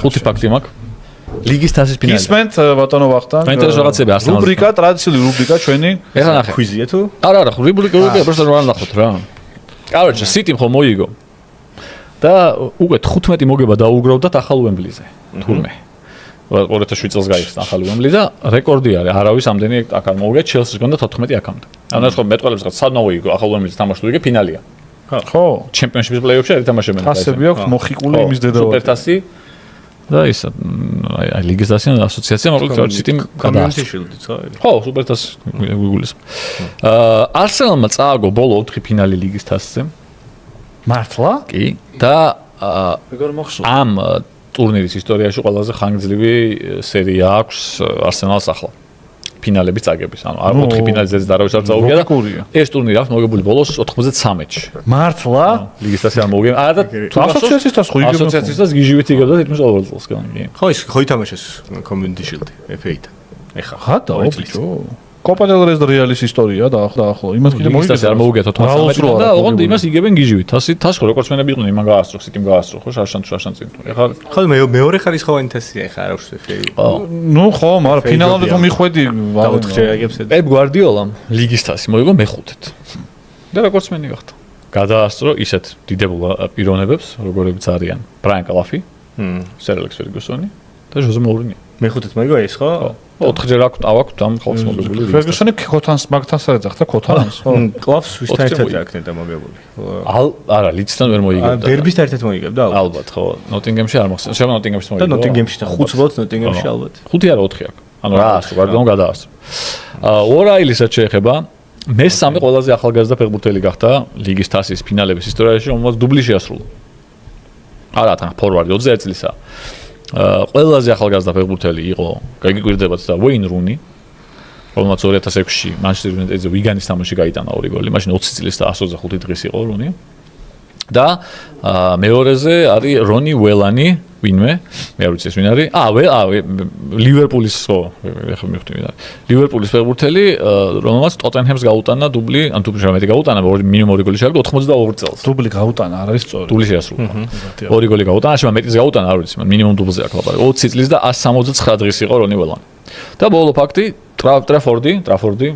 ხუთი ფაქტი მაქვს. ლიგის თასის ფინალი. ისმენთ ბატონო ვახტანგ. საინტერესო რაღაცები არსებობს. რუბრიკა, ტრადიციული რუბრიკა ჩვენი. ეხლა ნახე. ქვიზია თუ? არა, რუბრიკა просто რა ნახოთ რა. Короче, City ხომ მოიგო. და უკვე 15 მოგება დაუგროვდათ ახალ უემბლიზე. თურმე. 2007 წელს გაიხსნა ახალი უემბლი და რეკორდი არის. არავის ამდენი აქ არ მოუგე, Chelsea-ს გონდა 14 აქამდე. ანუ ეს ხო მეტყველებს რა სად მოიგო ახალ უემბლიზე თამაში თუ იგე ფინალია. ხო. ჩემპიონშიპის პლეი-ოფში არ ითამაშებენ. თასები აქვს მოხიკული იმის დედავად. სუპერთასი და ის აი ლიგის თასი ასოციაცია მოკლედ City-მ Community Shield-იც არის. ხო, სუპერთასი გვიგულის. Arsenal-მა წააგო ბოლო 4 ფინალი ლიგის თასზე. მართლა? კი. და როგორ მოხსოვს? ამ ტურნირის ისტორიაში ყველაზე ხანგრძლივი სერია აქვს Arsenal-ს ახლა. ფინალების წაგების. ანუ 4 ფინალის ზეც დარავის არ წაუგია და ეს ტურნირი აქვს მოგებული ბოლოს 93-ში. მართლა? ლიგის თასი არ მოუგია. არა და ასოციაციის თასი ხო იგებდა. ასოციაციის თასი გიჟივით იგებდა თითქმის ყოველ წელს კი. ხო, ის ხო ითამაშეს Community Shield FA-თან. ეხა. ხადა, ოფიჩო. Copa del Rey და რეალის ისტორია და ახლა იმას კიდე მოიგდა. არ მოუგია 93 და ოღონდ იმას იგებენ გიჟივით. თასი ხო როგორც მენები იყვნენ იმან გაასწრო, City-მ გაასწრო, ხო, შარშან წინ. ეხლა ხო მეორე ხარისხოვანი თასია ეხა არ აქვს FA. ნუ ხო, მაგრამ ფინალამდე თუ მიხვედი დაუთხე აგებს და Pep Guardiola ლიგის თასი მოიგო მეხუთედ. და როგორც მენი გახდა. გადაასწრო ისეთ დიდებულ პიროვნებებს, როგორებიც არიან Brian Clough, Sir Alex Ferguson და Jose Mourinho. მეხუთედ მოიგო ეს ხო? 4-ჯერ აქვს ამ ხალხს მოგებული. Ferguson-ი ქოთანს მაგთანს არ ეძახდა ქოთანს, ხო? კლავს ვისთან ერთად აქნედა მოგებული. არა, ლიდსთან ვერ მოიგებდა. დერბისთან ერთად მოიგებდა ალბათ. ალბათ, ხო. Nottingham-ში არ მოხსნა. შევა Nottingham-ში მოიგო. და Nottingham-ში და 5 ბოლოს Nottingham-ში ალბათ. 5 არა 4 აქვს. ანუ რა ასწრო, გარდაონ გადაასწრო. O'Reilly-საც შეეხება მესამე ყველაზე ახალგაზრდა ფეხბურთელი გახდა ლიგის თასის ფინალების ისტორიაში, რომელმაც დუბლი შეასრულა. არა, თან ფორვარდი 21 წლისაა. ყველაზე ახალგაზრდა ფეხბურთელი იყო, გაგიკვირდებათ და Wayne Rooney, რომელმაც 2006-ში Manchester United-ზე ვიგანის თამაში გაიტანა 2 გოლი. მაშინ 20 წლის და 125 დღის იყო Rooney. და მეორეზე არის Ronnie Whelan-ი, ვინმე, მე არ ვიცი ეს ვინ არის. ლივერპულის ხო, ეხლა მივხვდი ვინ არის. ლივერპულის ფეხბურთელი, რომელმაც Tottenham-ს გაუტანა დუბლი, ან დუბლი შემეტი გაუტანა, მინიმუმ 2 გოლი შეაგდო 82 წელს. დუბლი გაუტანა, არ არის სწორი. დუბლი შეასრულა. 2 გოლი გაუტანა, შემა მეტის გაუტანა, არ ვიცი, მინიმუმ დუბლზე აქვს ლაპარაკი. 20 წლის და 169 დღის იყო Ronnie Whelan. და ბოლო ფაქტი, ტრაფორდი,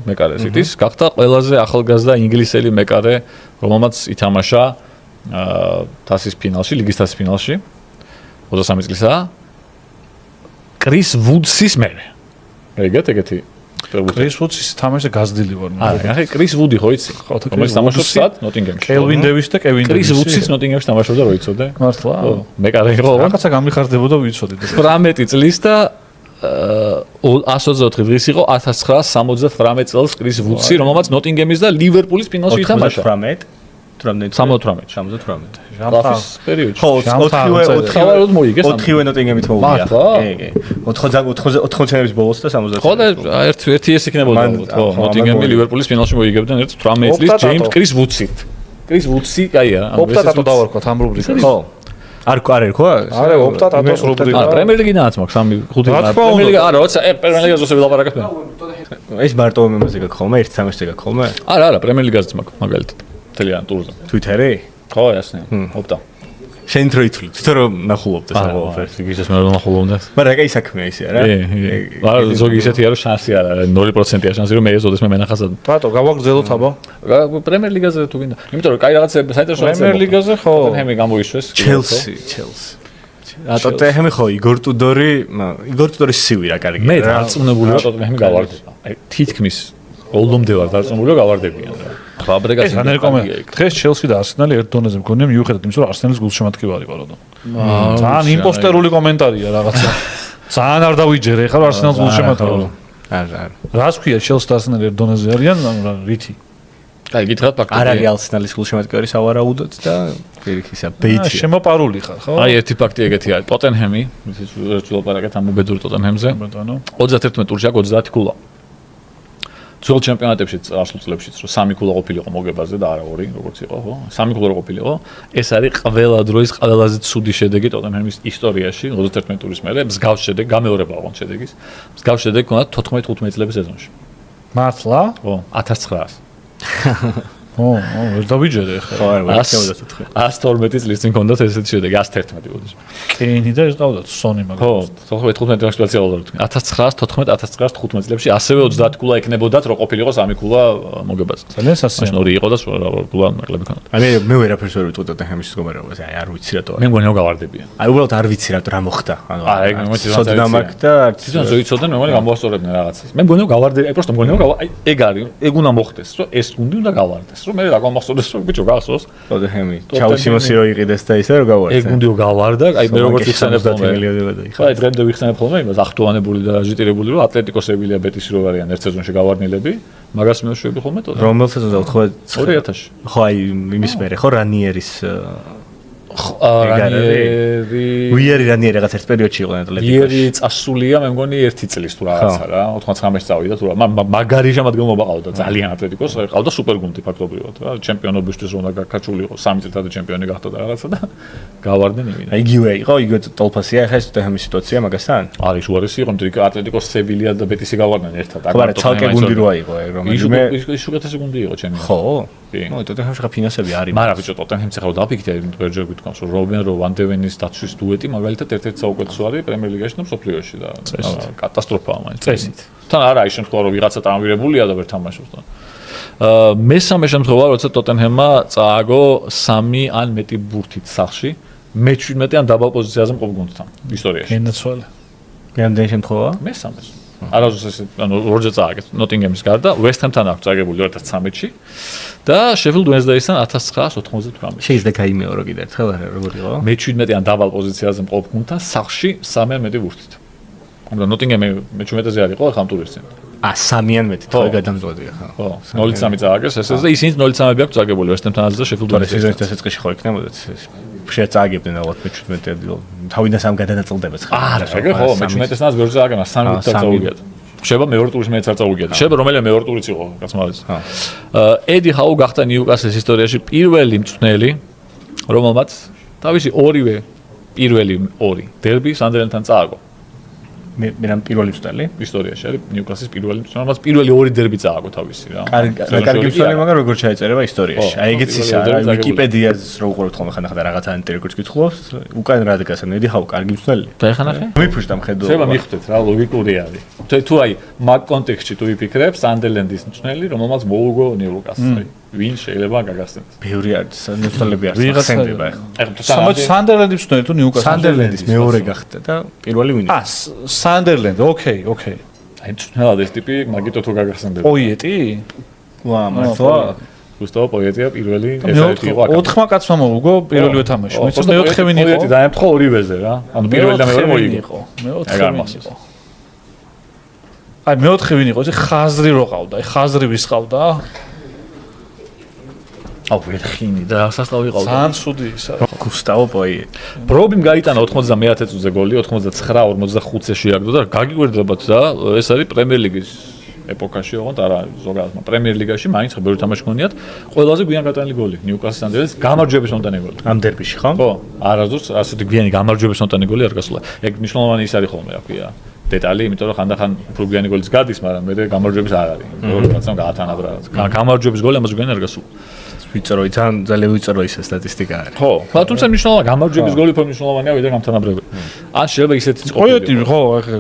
მეკარე City-ს, გახდა ყველაზე ახალგაზრდა ინგლისელი მეკარე, რომელმაც ითამაშა თასის ფინალში, ლიგის თასის ფინალში. 23 წლისაა. კრის ვუდსის მერე. ეგეთი. კრის ვუდსის თამაშზე გაზრდილი ვარ. არა, კრის ვუდი ხო იცი? რომელიც თამაშობს სად? Nottingham-ში. კელვინ დევისი და კევინ დევისი. კრის ვუდსიც Nottingham-ში თამაშობდა, რო იცოდე? მართლა? ხო, მეკარე იყო. რაღაცა გამიხარდებოდა ვიცოდი. 18 წლის და 124 დღის იყო 1979 წელს კრის ვუდსი, რომელმაც Nottingham-ის და ლივერპულის ფინალში ითამაშა. 78. ჟამპის პერიოდში. ხო, 4-ე მოიგეს. 4-ე Nottingham-ით მოუგია. კი. 80-იანების ბოლოს და 70. ხო და ერთი ეს იქნებოდა ალბათ, ხო, Nottingham-ი ლივერპულის ფინალში მოიგებდნენ 18 წლის ჯეიმს კრის ვუდსით. კრის ვუდსი, კაია, ანუ ოპტატატო დავარქვათ ამ რუბრიკას. ხო. არ ერქვა? არა, ოპტატატოს რუბრიკა. პრემიერ ლიგინაც მაქვს 3-5 პრემიერ ლიგა. არა, როცა პრემიერ ლიგაზე ოსები ლაპარაკობ. ეს მარტო მომაზე გაქვს ხოლმე, ერთ თამაშზე გაქვს ხოლმე? არა, პრემიერ ლიგაზეც მაქვს მაგალითად. თელიან ტურზე. Twitter-ი? ხო, ясно. ოპტა. შენ თვითონ რომ ნახულობდე საერთოდ. ის მე რომ ნახულობდე. მაგრამ კაი საქმეა ისე, არა? არა, ზოგი ისეთია რომ შანსი არა, 0%-ია შანსი რომ მე ეზოდეს მე მენახასად. ბატო, გავაგრძელოთ აბა. პრემიერ ლიგაზე თუ გინდა. იმიტომ რომ კაი რაღაცა საინტერესო პრემიერ ლიგაზე ხო. Tottenham-ი გამოიშვეს. Chelsea. Tottenham-ი ხო, Igor Tudor-ის სივი რა კარგი. მე დარწმუნებული ვარ Tottenham-ი გავარდება. აი თითქმის ოლდომდე ვარ დარწმუნებული რომ გავარდებიან რა. ეს ანერკომენტი. დღეს Chelsea და Arsenal ერთ დონეზე მგონია მიუხედავად იმისა რომ Arsenal-ის გულშემატკივარი იყო როდო. ძალიან იმპოსტერული კომენტარია რაღაცა. ძალიან არ დავიჯერე ხარ Arsenal-ის გულშემატკივარი. არა. რას ქვია Chelsea და Arsenal ერთ დონეზე არიან რითი? აი გითხრათ ფაქტია. არ არის Arsenal-ის გულშემატკივარი სავარაუდოდ და პირიქისა ბეიტი. შემოპარული ხარ ხო? აი ერთი ფაქტი ეგეთი არის. Tottenham-ი, ისიც ვერჩულაპარაკეთ ამ უბედური Tottenham-ზე. ბატონო. 31 ტურში აქვს 30 ქულა. ძველ ჩემპიონატებში წარსულ წლებშიც რომ 3 ქულა ყოფილიყო მოგებაზე და არა 2, როგორც იყო, ხო? 3 ქულა ყოფილიყო. ეს არის ყველა დროის ყველაზე ცუდი შედეგი Tottenham-ის ისტორიაში, 31 ტურის მერე, მსგავს შედეგი, გამეორება აღონ შედეგის. მსგავს შედეგი ქონდა 14-15 წლების სეზონში. მართლა? ხო, 1900. ვერ დავიჯერე ხა. ხო, არა, 112 წლის წინ ჰქონდათ ესეთი შედეგი, 111 ბოდიში. კეინი და ეს ყავდათ სონი ხო, 15 სპეციალურად 1915 წლებში ასევე 30 ქულა ეკნებოდათ, რო ყოფილიყო 3 ქულა მოგებაზე. ძალიან სასიამოვნო. ორი იყო და ქულა ნაკლები ქონდათ. მე ვერაფერს ვერ ვიტყოდა თემის მდგომარეობას, არ ვიცი რატო. მე მგონი რომ გავარდებიან. უბრალოდ არ ვიცი რა მოხდა. ეგ მე მოიცა ცოდნა მაქვს და თვითონ ზოიცოდენ მე მგონი გამოვასწორებდნენ რაღაცას. მე მგონი რომ გავარდებიან, აი პროსტო მგონი რომ ეგ არის, ეგ უნდა მოხდეს, რომ ეს გუნდი უნდა გავარდეს, რომ მე რა გამახსოვდეს რომ ბიჭო გახსოვს. ხოდა ჰემი. ჩაუსიმოსი რო იყიდეს და ისე რომ გავარდეს. ეგ გუნდიო გავარდა, აი მე როგორც ვიხსენებ ხოლმე. ხო, აი დღემდე ვიხსენებ ხოლმე იმას ახტოვანებული და აჟიტირებული რომ ატლეტიკო სევილია ბეტისი რო არიან ერთ სეზონში გავარდნილები, მაგას მეშვები ხოლმე თო. რომელ სეზონზე 2000-ში. ხო, აი იმის მერე ხო რანიერის ვიერი რანიერი რაღაც ერთ პერიოდში იყო ატლეტიკოში. ვიერი წასულია, მე მგონი 1 წლის თუ რაღაცა რა, 99-ში წავიდა თუ რა. მაგარი შემადგენლობა ყავდა ძალიან ატლეტიკოს, ყავდა სუპერგუნდი ფაქტობრივად რა. ჩემპიონობისთვის რომ უნდა გაკაჩული იყო 3 წელიწად ჩემპიონი გახდა და რაღაცა და გავარდნენ იმენა. აი იგივე იყო, იგივე ტოლფასია, ახლა ეს თემის სიტუაცია მაგასთან? არის უარესი იყო, მეტყვი ატლეტიკოს სევილია და ბეტისი გავარდნენ ერთად. მაგრამ ცალკე გუნდი რო იყო ეგ რომ ის უკეთესი გუნდი იყო ჩემი. ხო? ნუ ტოტენჰემში ხა ფინანსები არის. მაგრამ ბიჭო ტოტენჰემს ახლა დაფიქრე ვერჯერ გითხრავს რომ რობენ ვანდევენის დაცვის დუეტი მაგალითად ერთ-ერთი საუკეთესო არის პრემიერ ლიგაში და მსოფლიოში და კატასტროფაა მაინც. წესით. თან არა ის შემთხვევა რომ ვიღაცა ტრავმირებულია და ვერ თამაშობს და მესამე შემთხვევა როცა ტოტენჰემმა წააგო 3 ან მეტი ბურთით სახში მე-17 ან დაბალ პოზიციაზე მყოფ გუნდთან ისტორიაში. ენაცვალე. რამდენი შემთხვევა? მესამე. არასდროს ეს ანუ როჯერ წააგეს ნოტინგემის გარდა ვესტჰემთან აქვს წაგებული 2013-ში და შეფილდ უენსდეისთან 1998. შეიძლება გაიმეორო კიდე ერთხელ როგორ იყო? მე-17 ან დაბალ პოზიციაზე მყოფ გუნდთან სახში 3 ან მეტი ბურთით. ანუ ნოტინგემი მე-17-ზე არის ხო ახლა ამ ტურის წინ. 3 ან მეტი თქო გადამწყვეტია ხო. ხო, 0-3 წააგეს ესეც და ისინიც 0-3-ები აქვს წაგებული ვესტჰემთან და შეფილდ უენსდეისთან. სეზონის დასაწყისში ხო იქნებოდათ შეწააგებდნენ ალბათ მე-17 ადგილ. თავიდან სამ გადანაწილდებაც ხარ. არა, ეგრე ხო, მე-17-დანაც ბევრი წააგებნა 3 ბურთით წაუგიათ. შეიძლება მეორე ტურის მეც არ წაუგიათ. შეიძლება რომელიმე მეორე ტურიც იყო, რაც მაგას. ედი ჰაუ გახდა ნიუკასლის ისტორიაში პირველი მწვრთნელი, რომელმაც თავისი ორივე პირველი 2 დერბი სანდერლენდთან წააგო. მე რამ პირველი მწვრთნელი ისტორიაში არის ნიუკასლის პირველი მწვრთნელი, რომელმაც პირველი 2 დერბი წააგო თავისი რა. კარგი მწვრთნელი, მაგრამ როგორ ჩაეწერება ისტორიაში? აი ეგეც ისა რა, ვიკიპედიაზე რო უყურებთ ხოლმე ხანახა და რაღაცა ანტერეგორს გითხულობთ, უკან რა დგას, ედი ჰაუ კარგი მწვრთნელი. და ეხლა ნახე? მიფუშტა მხედო. შეიძლება მიხვდეთ რა, ლოგიკური არის. თუ აი მაგ კონტექსტში თუ ვიფიქრებ, სანდერლენდის მწვრთნელი, რომელმაც მოუგო ნიუკასლს. ვინ შეიძლება გაგახსენდეს? ბევრი არის, მწვრთნელები არის. ხსენდება ახლა. სანდერლენდის მწვრთნელი თუ ნიუკასლის? სანდერლენდის მეორე გახდა და პირველი ვინ? სანდერლენდი, ოკეი. აი მწვრთნელად ეს ტიპი მაგიტო თუ გაგახსენდება. პოიეტი? ვა, მართლა. გუსტავო პოიეტია პირველი ესეთი იყო. 4 კაცმა მოუგო პირველივე თამაში. მეც მე-4 ვინ იყო? პოიეტი დაემთხვა ორივეზე რა. ანუ პირველი და მეორე მოიგო. მე-4 ვინ იყო? აი მე-4 ვინ იყო? ეს ხაზრი რო ყავდა. აი ხაზრი ვის ყავდა? აუ ვერხინი და სასწავლი ყავდა. ძალიან ცუდი ისა. გუსტავო პოიეტი. პრობიმ გაიტანა 91 წუთზე გოლი, 99-45-ზე შეაგდო და გაგიკვირდებათ და ეს არის პრემიერ ლიგის ეპოქაში, ოღონდ არა ზოგადად, პრემიერ ლიგაში მაინც ხებური თამაში გქონიათ, ყველაზე გვიან გატანილი გოლი ნიუკასლის სანდერლენდს გამარჯვების მომტანი გოლი. ამ დერბიში ხო? ხო, არასდროს ასეთი გვიანი გამარჯვების მომტანი გოლი არ გასულა. ეგ მნიშვნელოვანი ის არის ხოლმე, რა ქვია, დეტალი, იმიტომ რომ ხანდახან უფრო გვიანი გოლიც გადის, მაგრამ მე გამარჯვების არ არის. როდესაც გაათანაბრა. გამარჯვების გოლი ამას გვიანი არ გასულა. ვიწროი, ძალიან ვიწრო ის სტატისტიკა არის. ხო, მაგრამ თუმცა მნიშვნელოვანია გამარჯვების გოლი უფრო მნიშვნელოვანია ვიდრე გამთანაბრებელი. ან შეიძლება ისეთი წყობილი. პოიეტი ხო, ახლა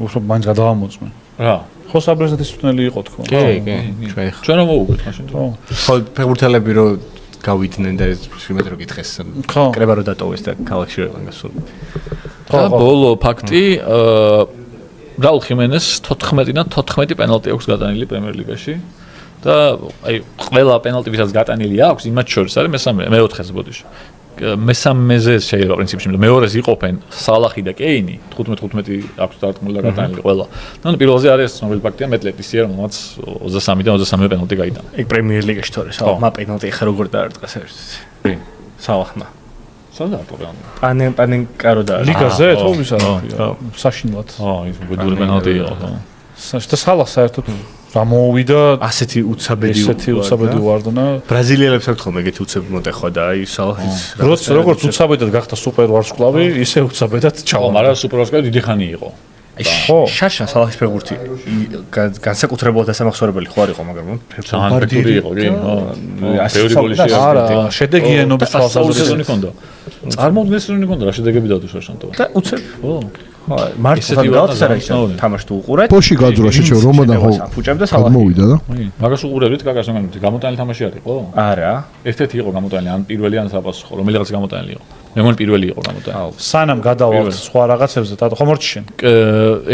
უფრო მაინც გადავამოწმე. რა. ხო საბრეზეთის მწვრთნელი იყო თქო. კი. ჩვენ რომ მოუგეთ მაშინ. ხო, ფეხბურთელები რო გავიდნენ და შემეძრო რო გითხეს. კრება რო დატოვეს და ქალაქში რო გასული. ხო, ბოლო ფაქტი, რაულ ხიმენეს 14 პენალტი აქვს გადანილი პრემიერ ლიგაში. და აი ყველა პენალტი ვისაც გატანილი აქვს, იმათ შორის არის მე-4-ე ბოდიში. მესამეზე შეიძლება პრინციპში, მაგრამ მეორეს იყოფენ სალახი და კეინი, 15-15 აქვს დარტყმული და გატანილი ყველა. და პირველზე არის ცნობილი ფაქტია მეტლეტისია, რომელმაც 23 და 23 პენალტი გაიტანა. ეგ პრემიერ ლიგაში თორე სალახმა პენალტი ხა როგორ დაარტყა საერთოდ. სალახმა. სადა პრობლემა. პანენკარო და ლიგაზე თუ ვის არა? საშინლად. ის ბედური პენალტი იყო. და სალახ საერთოდ გამოვიდა ასეთი უცაბედი ვარდნა. ბრაზილიელებს აქვს ხოლმე ეგეთი უცები მოტეხვა და აი სალახის როგორც უცაბედად გახდა სუპერ ვარსკვლავი, ისე უცაბედად ჩავა. მაგრამ სუპერ ვარსკვლავი დიდი ხანი იყო. შარშან სალახის ფეხბურთი განსაკუთრებულად დასამახსოვრებელი ხო არ იყო, მაგრამ ძალიან ფეხბურთი იყო, კი, ხო. ბევრი გოლი შეასრულა. არა, შედეგიანობის თვალსაზრისით სეზონი ჰქონდა. წარმოუდგენელი სეზონი ჰქონდა, რა შედეგები დავდო შარშანტო. და უცებ. ხო. მართლა გავწერეთ თამაში თუ უყურეთ. პოში გაძურა შეჩო რომადან ხო. ფუჭებდა სალახი. მოვიდა და. მაგას უყურებთ გაგას მაგრამ გამოტანილი თამაში არის ხო? არა. ერთ-ერთი იყო გამოტანილი, ან პირველი ან საპასუხო, რომელიღაც გამოტანილი იყო. მე მგონი პირველი იყო გამოტანილი. სანამ გადავალთ სხვა რაღაცებზე, და ხომ მორჩი შენ.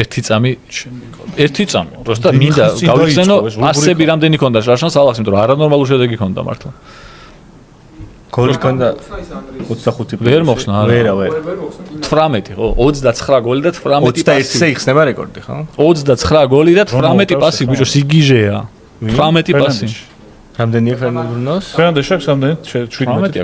ერთი წამი. просто მინდა გავიხსენო ასები რამდენი ქონდა შარშან სალახს, იმიტომ რომ არანორმალური შედეგი ქონდა მართლა. გოლი ქონდა 25. ვერ მოხსნა არა. ვერა. 18 ხო? 29 გოლი და 18 პასი. 21-ზე იხსნება რეკორდი, ხო? 29 გოლი და 18 პასი, ბიჭო, სიგიჟეა. 18 პასი. რამდენია ფერნანდო ბრუნოს? ფერნანდო შეხს რამდენი 17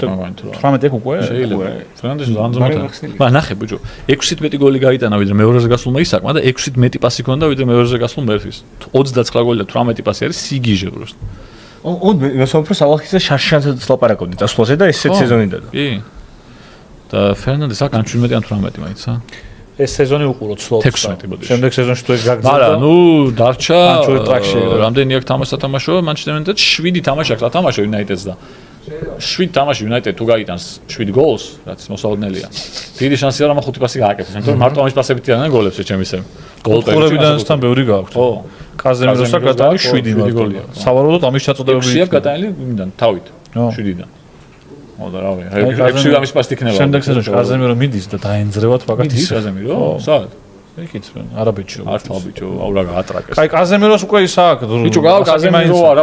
18 უკვე? შეიძლება. ფერნანდო ლანძმოთა. მაგრამ ნახე ბიჭო, 6-ით მეტი გოლი გაიტანა ვიდრე მეორეზე გასულმა ისაკმა და 6-ით მეტი პასი ქონდა ვიდრე მეორეზე გასულ მერფის. 29 გოლი და 18 პასი არის სიგიჟე просто. მოსოფრო სალახიზე შარშანსაც ლაპარაკობდი წასვლაზე და ესეც სეზონი დადო. კი. და ფერნანდეს აქ 17 ან 18 მაინც, ეს სეზონი უყუროთ სლოტს. 16 ბოდიში. შემდეგ სეზონში თუ ეგ გაგზავნა. არა, ნუ დარჩა. ანჩური ტრაქში. რამდენი აქ თამაში სათამაშო, მანჩესტერ იუნაიტედს 7 თამაში აქვს სათამაშო იუნაიტედს და 7 თამაში იუნაიტედ თუ გაიტანს 7 გოლს, რაც მოსაოდნელია. დიდი შანსია რომ 5 პასი გააკეთოს, იმიტომ რომ მარტო ამის პასებით იანან გოლებს ჩემისემ. გოლპერიდანსთან ბევრი გააქვთ. ხო. კაზემიროსა გადაალი 7 გოლია. სავარაუდოდ ამის ჩაწოდებები. 6-ია გადაალი ვინდან თავით. 7-დან. ო და რავი, 6 ამის პასი იქნება. შემდეგ სეზონში კაზემირო მიდის და დაენძრევათ ფაგათ ის კაზემირო? სად? იქით არაბეთში. არ თავ ბიჭო, აუ რა გაატრაკეს. კაი კაზემიროს უკვე ის აქვს. ბიჭო, კაზემირო არა,